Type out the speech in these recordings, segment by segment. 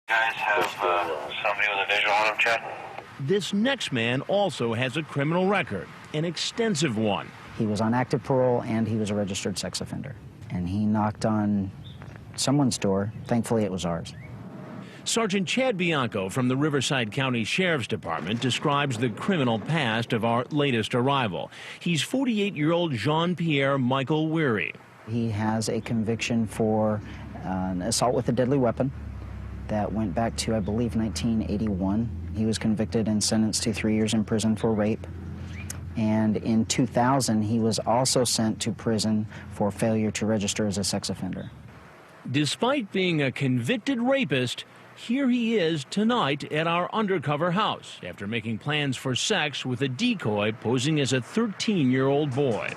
Guys have somebody with a visual on him, Chad? This next man also has a criminal record, an extensive one. He was on active parole and he was a registered sex offender. And he knocked on someone's door. Thankfully, it was ours. Sergeant Chad Bianco from the Riverside County Sheriff's Department describes the criminal past of our latest arrival. He's 48-year-old Jean-Pierre Michael Wehry. He has a conviction for an assault with a deadly weapon that went back to, I believe, 1981. He was convicted and sentenced to 3 years in prison for rape. And in 2000, he was also sent to prison for failure to register as a sex offender. Despite being a convicted rapist, here he is tonight at our undercover house after making plans for sex with a decoy posing as a 13-year-old boy.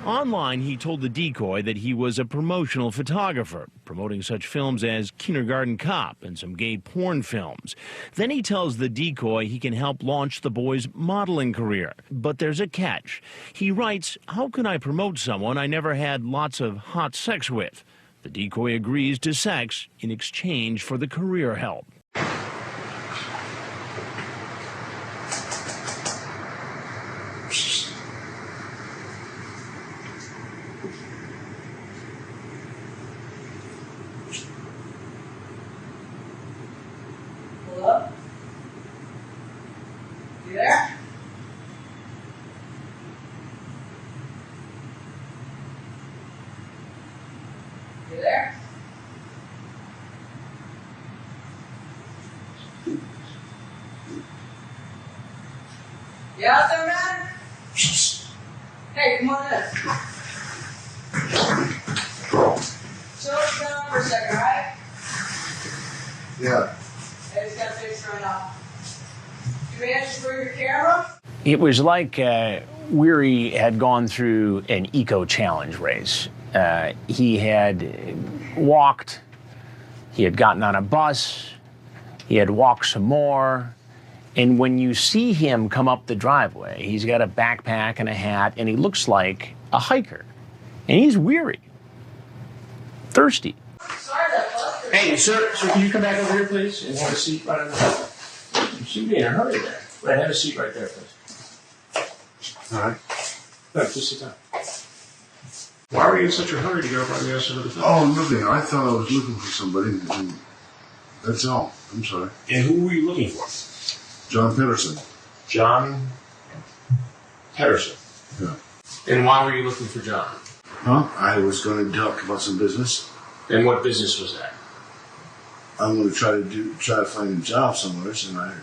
Online, he told the decoy that he was a promotional photographer, promoting such films as Kindergarten Cop and some gay porn films. Then he tells the decoy he can help launch the boy's modeling career. But there's a catch. He writes, "How can I promote someone I never had lots of hot sex with?" The decoy agrees to sex in exchange for the career help. Hello? You there? You there? You out there, man? Hey, come on in. Chill down for a second, alright? Yeah. I just got fixed right now. You managed to bring your camera? It was like Wehry had gone through an eco-challenge race. He had walked, he had gotten on a bus, he had walked some more, and when you see him come up the driveway, he's got a backpack and a hat, and he looks like a hiker. And he's weary, thirsty. Sorry that buster. Hey, sir, can you come back over here, please, and have a seat right on the... You seem to be in a hurry there. Right, have a seat right there, please. All right. No, just sit down. Why were you in such a hurry to go over on the other side of the fence? Oh, nothing. I thought I was looking for somebody, and that's all. I'm sorry. And who were you looking for? John Pedersen. John Pedersen. Yeah. And why were you looking for John? Huh? I was going to talk about some business. And what business was that? I'm going to try to find a job somewhere, and I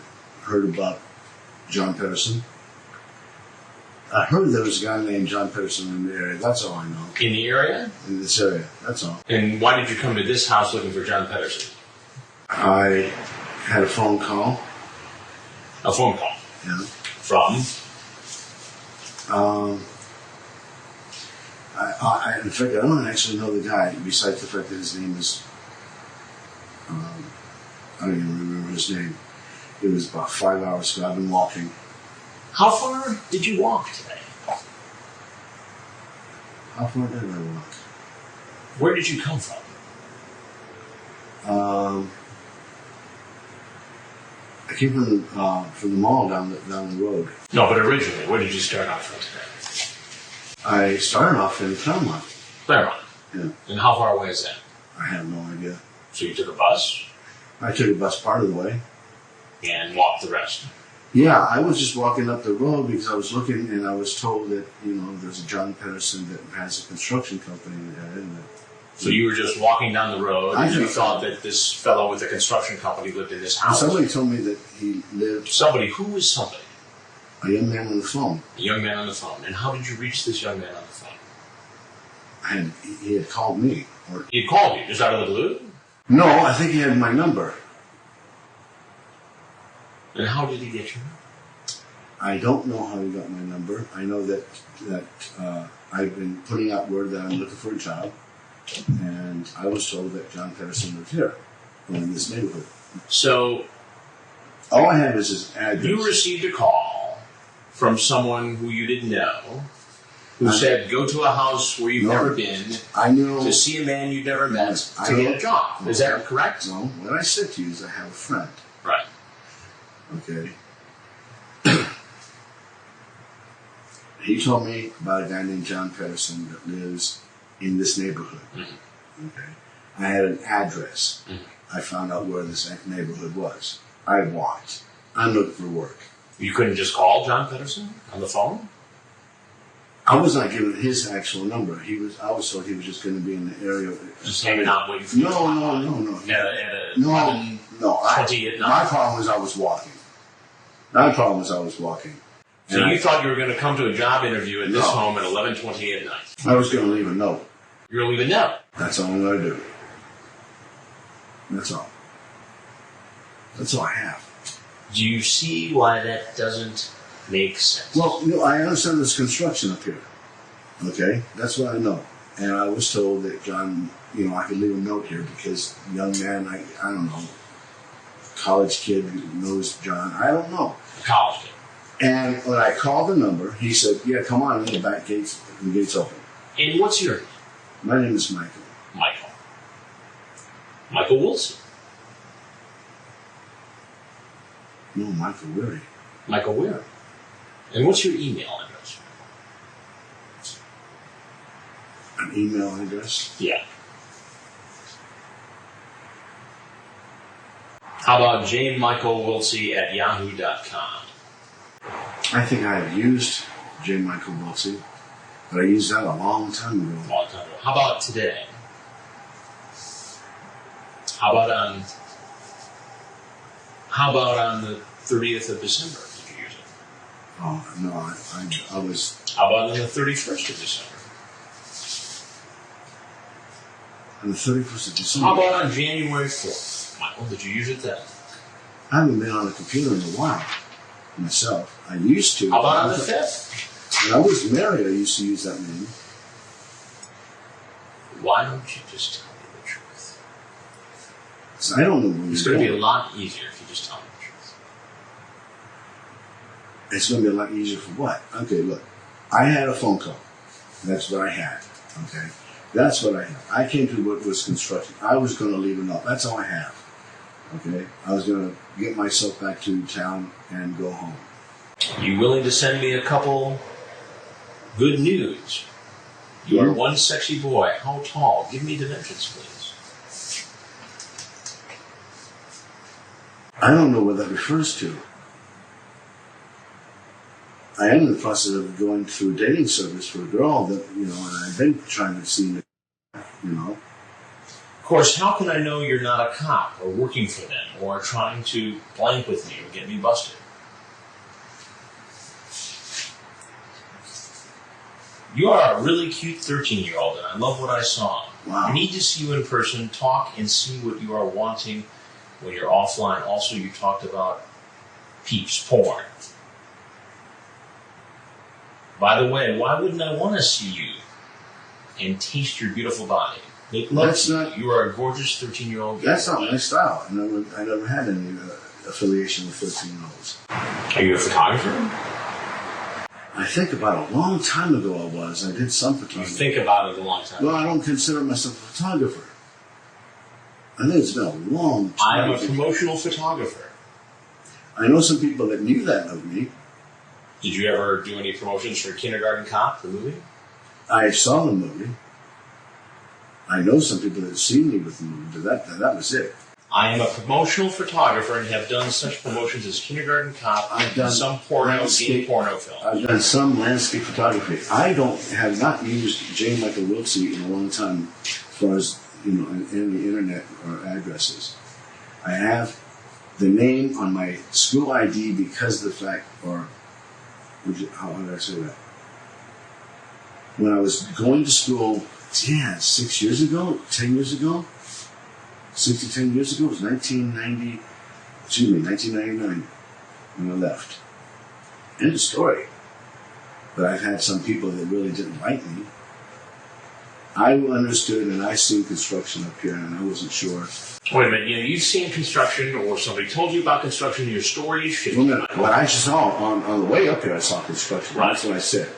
heard about John Pedersen. I heard there was a guy named John Pedersen in the area. That's all I know. In the area? In this area. That's all. And why did you come to this house looking for John Pedersen? I had a phone call. A phone call? Yeah. From? In fact, I don't actually know the guy, besides the fact that his name is, I don't even remember his name. It was about 5 hours ago. I've been walking. How far did you walk today? How far did I walk? Where did you come from? I came from the mall down the road. No, but originally, where did you start off from today? I started off in Claremont. Claremont? Yeah. And how far away is that? I have no idea. So you took a bus? I took a bus part of the way. And walked the rest? Yeah, I was just walking up the road because I was looking and I was told that, there's a John Pedersen that has a construction company in there. So you were just walking down the road and you just thought that this fellow with the construction company lived in this house? Somebody told me that he lived... Somebody? Who was somebody? A young man on the phone. A young man on the phone. And how did you reach this young man on the phone? He had called me. He had called you, just out of the blue? No, I think he had my number. And how did he get your number? I don't know how he got my number. I know that I've been putting out word that I'm looking for a job, and I was told that John Pedersen lived here, in this neighborhood. So, all I have is his address. You received a call from someone who you didn't know who said, go to a house where you've never been, I knew to see a man you've never met, to get a job. Is that correct? No, what I said to you is I have a friend. Right. Okay. He told me about a guy named John Pedersen that lives in this neighborhood. Mm-hmm. Okay. I had an address. Mm-hmm. I found out where this neighborhood was. I walked. I'm looking for work. You couldn't just call John Pedersen on the phone? I was not given his actual number. I was told he was just going to be in the area. Just hanging out waiting for you? No. My problem was I was walking. So you thought you were going to come to a job interview at this home at 11:20 at night? I was going to leave a note. You're going to leave a note? That's all I'm going to do. That's all. That's all I have. Do you see why that doesn't make sense? Well, I understand there's construction up here. Okay? That's what I know. And I was told that John, I could leave a note here because young man, I don't know, college kid who knows John, I don't know. College kid. And when I called the number, he said, yeah, come on in, the back gates, the gate's open. And what's your name? My name is Michael. Michael Wilson. No, Michael Wehry. Michael Wehry. And what's your email address? An email address? Yeah. How about jmichaelwilsey@yahoo.com? I think I have used J. Michael Wilsey, but I used that a long time ago. How about today? How about on the 30th of December? Did you use it? Oh, no, I was... How about on the 31st of December? On the 31st of December? How about on January 4th? Michael, did you use it then? I haven't been on a computer in a while, myself. I used to. How about on the 5th? When I was married, I used to use that name. Why don't you just tell me the truth? So I don't know when it's going to be a lot easier if you just tell me the truth. It's going to be a lot easier for what? Okay, look. I had a phone call. That's what I had. Okay? That's what I had. I came to work with construction. I was going to leave a note. That's all I have. Okay? I was going to get myself back to town and go home. You willing to send me a couple good news? You are one sexy boy. How tall? Give me dimensions, please. I don't know what that refers to. I am in the process of going through a dating service for a girl that, and I've been trying to see, Of course, how can I know you're not a cop or working for them or trying to blank with me or get me busted? You are a really cute 13-year-old, and I love what I saw. Wow. I need to see you in person, talk, and see what you are wanting when you're offline. Also, you talked about peeps, porn. By the way, why wouldn't I want to see you and taste your beautiful body? Make love to you. You are a gorgeous 13-year-old. That's not my style. I never had any affiliation with 13-year-olds. Are you a photographer? I think about a long time ago I did some photography. You think about it a long time ago? Well, I don't consider myself a photographer. I think it's been a long time. I am a promotional photographer. I know some people that knew that of me. Did you ever do any promotions for Kindergarten Cop, the movie? I saw the movie. I know some people that have seen me with the movie, but that was it. I am a promotional photographer and have done such promotions as Kindergarten Cop. I've done some gay porno film. I've done some landscape photography. I have not used J. Michael Wilsey in a long time as far as, in the internet or addresses. I have the name on my school ID because of the fact, how did I say that? When I was going to school, 10 years ago, it was 1999 when I left. End of story. But I've had some people that really didn't like me. I understood and I seen construction up here and I wasn't sure. Wait a minute, you've seen construction or somebody told you about construction in your story? What I saw on the way up here, I saw construction. Right. That's what I said.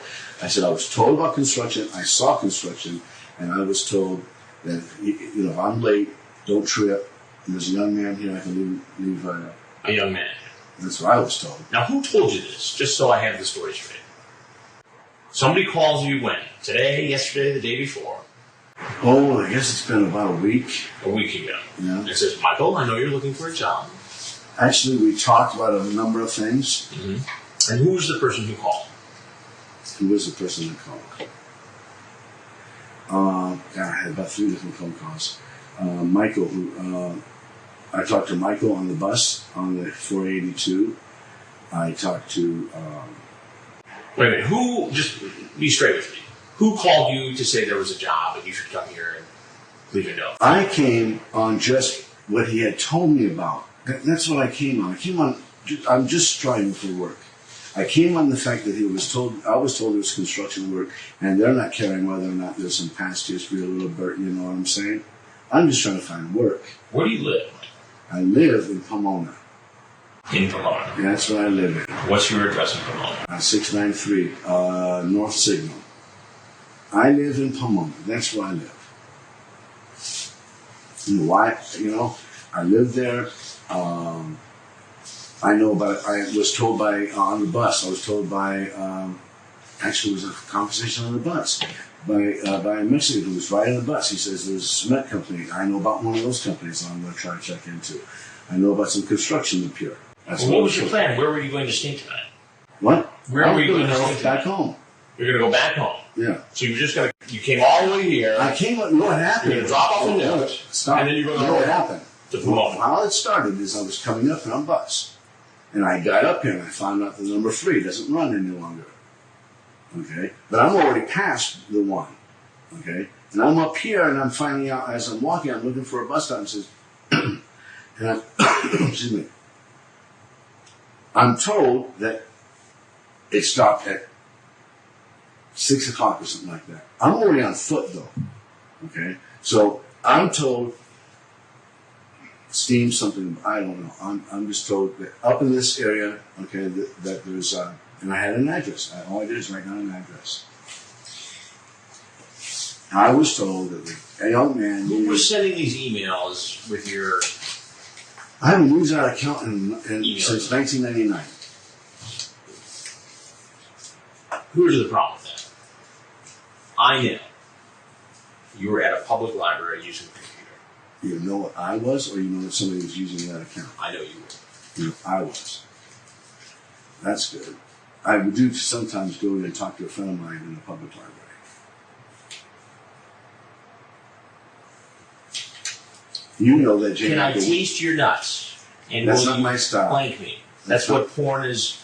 I said, I was told about construction, I saw construction, and I was told that, you know, if I'm late, don't trip. And there's a young man here, I can leave A young man. That's what I was told. Now, who told you this? Just so I have the story straight. Somebody calls you when? Today, yesterday, the day before? Oh, I guess it's been about a week. A week ago. Yeah. It says, Michael, I know you're looking for a job. Actually, we talked about a number of things. Mm-hmm. And who was the person who called? Who was the person who called? I had about 3 different phone calls. Michael, who I talked to Michael on the bus on the 482. I talked to. Wait a minute. Who? Just be straight with me. Who called you to say there was a job and you should come here and leave a note? I came on just what he had told me about. That's what I came on. I came on. I'm just striving for work. I came on the fact that I was told there was construction work, and they're not caring whether or not there's some past history, a little bit. You know what I'm saying? I'm just trying to find work. Where do you live? I live in Pomona. In Pomona. Yeah, that's where I live in. What's your address in Pomona? 693 North Signal. I live in Pomona. That's where I live. You know why? You know, I live there. I know about. I was told by on the bus. I was told by. Actually, it was a conversation on the bus by a Mexican who was riding the bus. He says there's a cement company. I know about one of those companies. I'm going to try to check into. I know about some construction in Pierre. Well, what was your plan? Where were you going to stay tonight? What? Where were you going to go stay back home? You're going to go back home. Yeah. So you were just going to. You came all the way here. I came. You know what happened? You're going to drop off a note. Stop. And then you're going to. You know what happened? To Pomona. How it started is I was coming up on a bus. And I got up here and I found out the number 3 doesn't run any longer. Okay? But I'm already past the 1. Okay? And I'm up here and I'm finding out as I'm walking, I'm looking for a bus stop and says, and excuse me. I'm told that it stopped at 6 o'clock or something like that. I'm already on foot though. Okay? So I'm told steam something, I don't know. I'm just told that up in this area, okay, that there's, and I had an address. All I did is write down an address. I was told that a young man. Who was sending these emails with your. I haven't used that account since 1999. Here's the problem with that. I know you were at a public library using a computer. You know what I was, or you know that somebody was using that account? I know you were. You know, I was. That's good. I would do sometimes go in and talk to a friend of mine in the public library. You know that JPW. Can I taste your nuts? And that's will not you my style. Blank me. That's what porn is.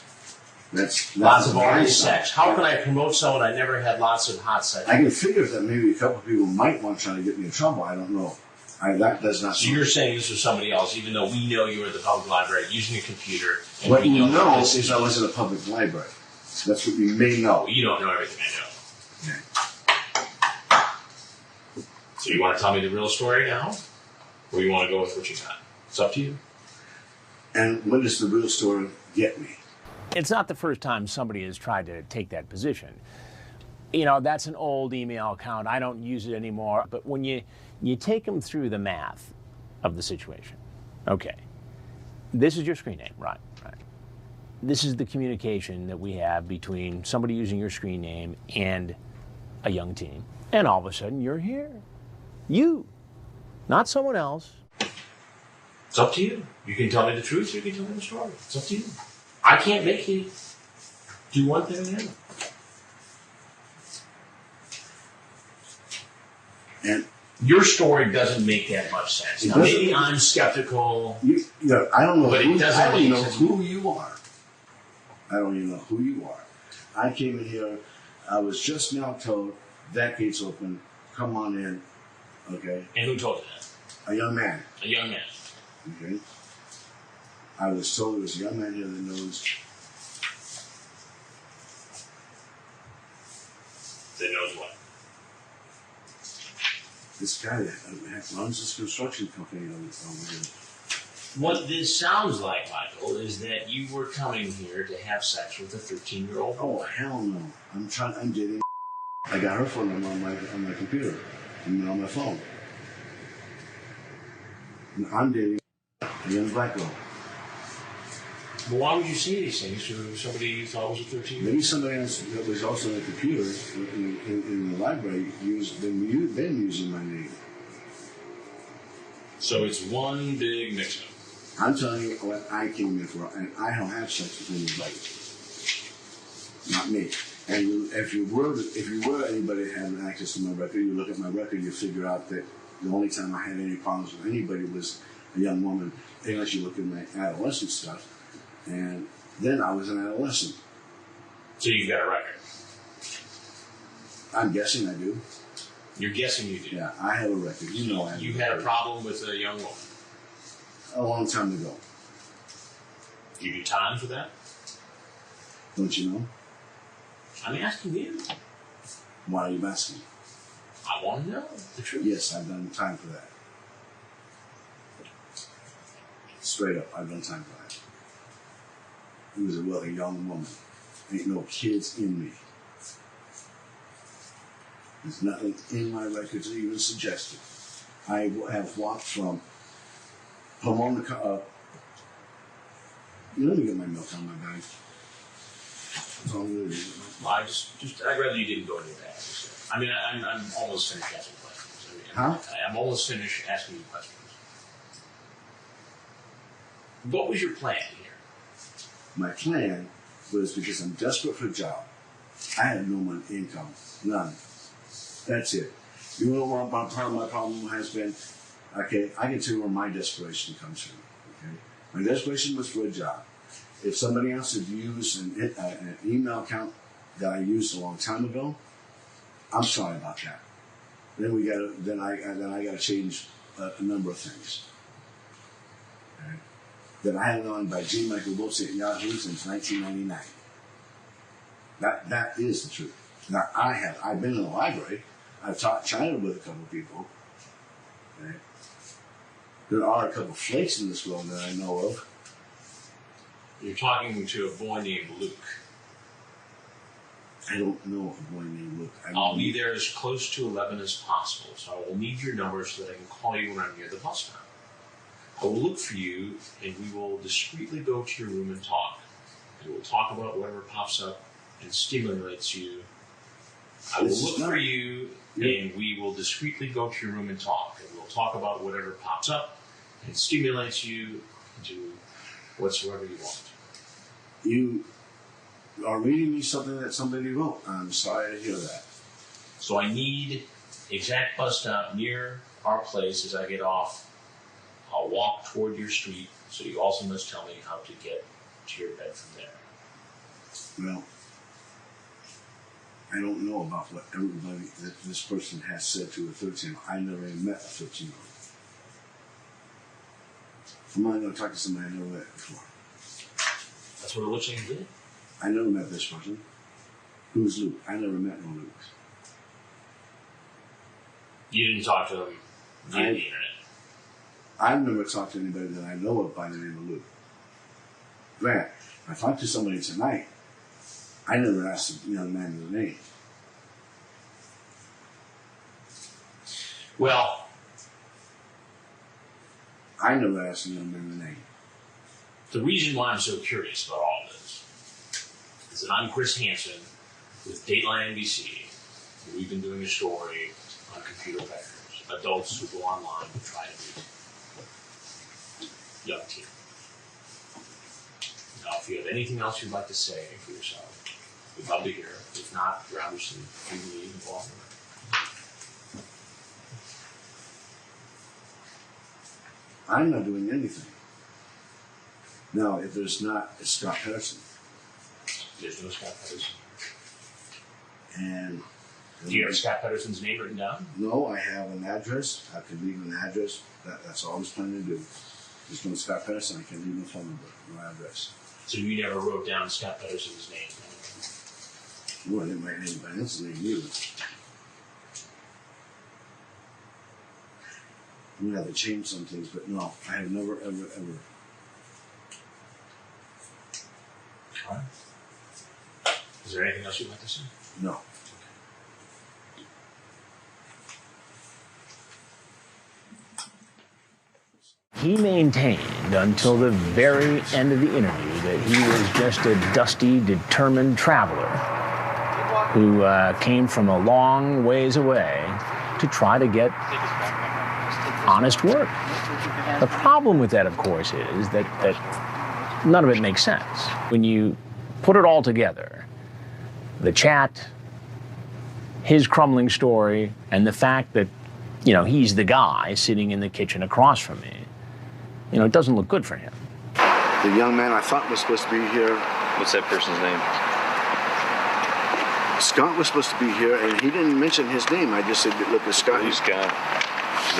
That's lots of already sex. How can I promote someone I never had lots of hot sex? I can figure that maybe a couple of people might want to try to get me in trouble. I don't know. That does not. So you're saying this was somebody else, even though we know you were at the public library using a computer. And what we you know this is I was in a public library. That's what you may know. Well, you don't know everything I know. Yeah. So you want to tell me the real story now, or you want to go with what you got? It's up to you. And when does the real story get me? It's not the first time somebody has tried to take that position. You know, that's an old email account. I don't use it anymore. But when you take them through the math of the situation, okay, this is your screen name, right? This is the communication that we have between somebody using your screen name and a young teen. And all of a sudden, you're here. You, not someone else. It's up to you. You can tell me the truth, or you can tell me the story. It's up to you. I can't make you do one thing or the other. And your story doesn't make that much sense. Now, maybe I'm skeptical. I don't know. But it doesn't I don't make know sense. who you are. I don't even know who you are. I came in here. I was just now told that gate's open. Come on in. Okay. And who told you that? A young man. A young man. Okay. I was told there was a young man here that knows. That knows what? This guy that runs this construction company over here. What this sounds like, Michael, is that you were coming here to have sex with a 13-year-old Oh, boy. hell no. I'm dating. I got her phone number on my computer, and on my phone. And I'm dating a young black girl. But why would you say these things to somebody you thought was a 13-year-old? Maybe somebody else that was also on the computer in the library been using my name. So it's one big mix-up. I'm telling you what I came in for, and I don't have sex with anybody. Not me. And if you were anybody that had access to my record, you look at my record, you figure out that the only time I had any problems with anybody was a young woman, unless you look at my adolescent stuff. And then I was an adolescent. So you've got a record. I'm guessing I do. You're guessing you do. Yeah, I have a record. You know I have You a had record. a problem with a young woman. A long time ago. Do you do time for that? Don't you know? I'm asking you. Why are you asking? I want to know the truth. Yes, I've done time for that. Straight up, I've done time for that. He was a wealthy young woman. Ain't no kids in me. There's nothing in my records that even suggested. I have walked from Pomona. Let me get my milk on my bag. That's all I'm really doing. Well, I'd rather you didn't go into that. I mean, I'm almost finished asking questions. Huh? I'm almost finished asking you questions. What was your plan here? My plan was because I'm desperate for a job. I had no money, income, none. That's it. You know what part of my problem has been? Okay, I can tell you where my desperation comes from. Okay, my desperation was for a job. If somebody else had used an email account that I used a long time ago, I'm sorry about that. Then I got to change a number of things. Okay? That I had on by G. Michael Wilson at Yahoo since 1999. That is the truth. Now I've been in the library. I've taught China with a couple of people. Okay? There are a couple of flakes in this world that I know of. You're talking to a boy named Luke. I don't know of a boy named Luke. I'll be there as close to 11 as possible, so I will need your number so that I can call you when I'm near the bus stop. I will look for you, and we will discreetly go to your room and talk. And we'll talk about whatever pops up and stimulates you. I will look for you, and we will discreetly go to your room and talk. And we'll talk about whatever pops up and stimulates you into whatsoever you want. You are reading me something that somebody wrote. I'm sorry to hear that. So I need exact bus stop near our place as I get off. I'll walk toward your street, so you also must tell me how to get to your bed from there. Well, I don't know about what everybody that this person has said to a 13-year-old. I never even met a 13-year-old. I'm not going to talk to somebody I never met before. That's what it looks like you did. I never met this person. Who's Luke? I never met no Luke. You didn't talk to him via the internet. I've never talked to anybody that I know of by the name of Luke. Grant, I talked to somebody tonight. I never asked the young man his name. Well, I never asked the young man the name. the reason why I'm so curious about all this is that I'm Chris Hansen with Dateline NBC. And we've been doing a story on computer predators, adults who go online to try to meet young teens. Now, if you have anything else you'd like to say for yourself, we'd love to hear it. If not, you're obviously free to leave and go on. I'm not doing anything. Now, if there's not, it's Scott Patterson. There's no Scott Patterson. And Do you have Scott Patterson's name written down? no, I have an address. I can leave an address. That's all I was planning to do. Just no Scott Patterson. I can leave my phone number, no address. So you never wrote down Scott Patterson's name? No, I didn't write anybody else's name either. I'm gonna have to change some things, but no, I have never, ever, ever All right. Is there anything else you'd like to say? No. He maintained until the very end of the interview that he was just a dusty, determined traveler who came from a long ways away to try to get honest work. The problem with that, of course, is that none of it makes sense. When you put it all together, the chat, his crumbling story, and the fact that, you know, he's the guy sitting in the kitchen across from me, you know, it doesn't look good for him. The young man I thought was supposed to be here. What's that person's name? Scott was supposed to be here, and he didn't mention his name. I just said, look, it's Scott. Who's Scott?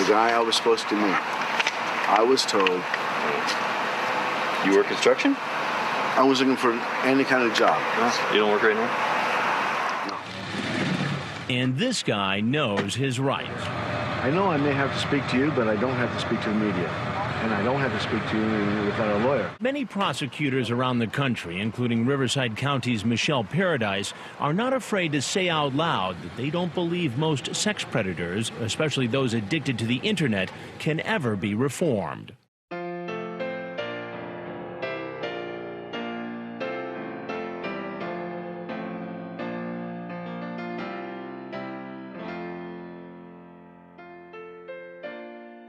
The guy I was supposed to meet. I was told. You work construction? I was looking for any kind of job. You don't work right now? And this guy knows his rights. I know I may have to speak to you, but I don't have to speak to the media. And I don't have to speak to you without a lawyer. Many prosecutors around the country, including Riverside County's Michelle Paradise, are not afraid to say out loud that they don't believe most sex predators, especially those addicted to the internet, can ever be reformed.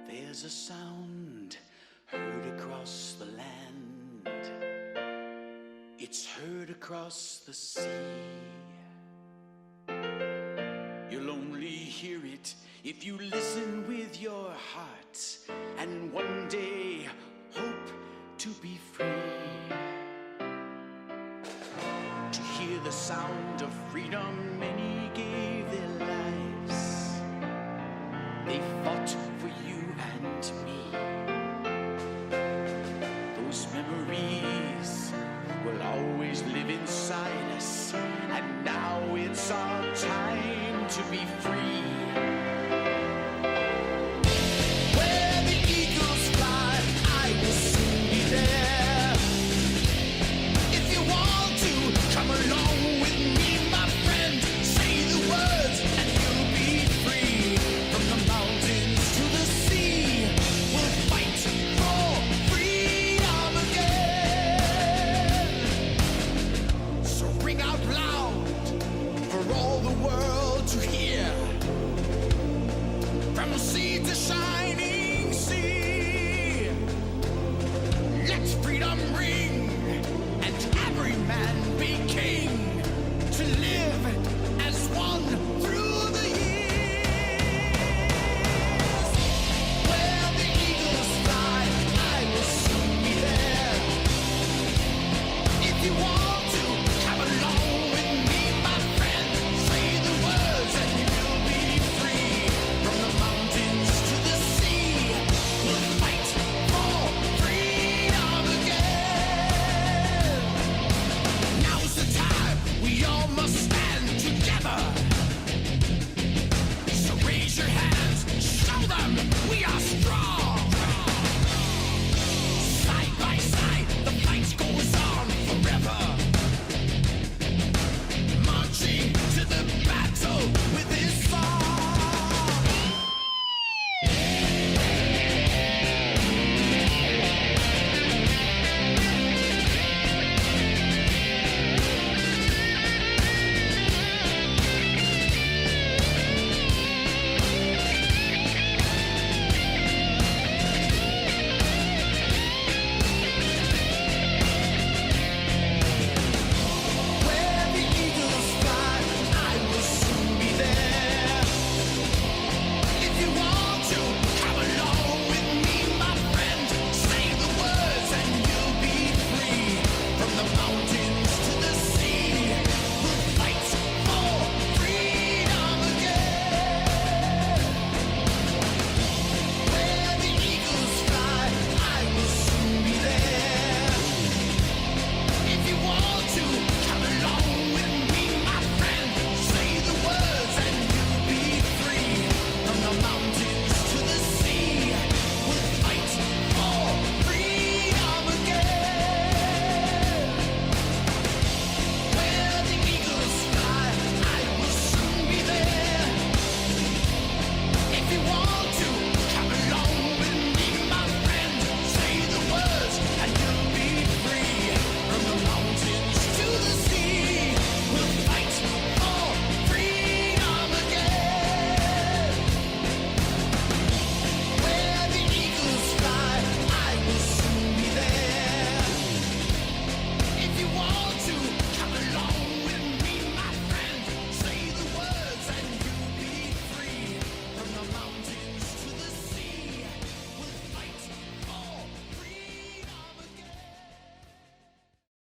There's a sound heard across the land. It's heard across the sea. You'll only hear it if you listen with your heart, and one day hope to be free. To hear the sound of freedom, many gave their lives.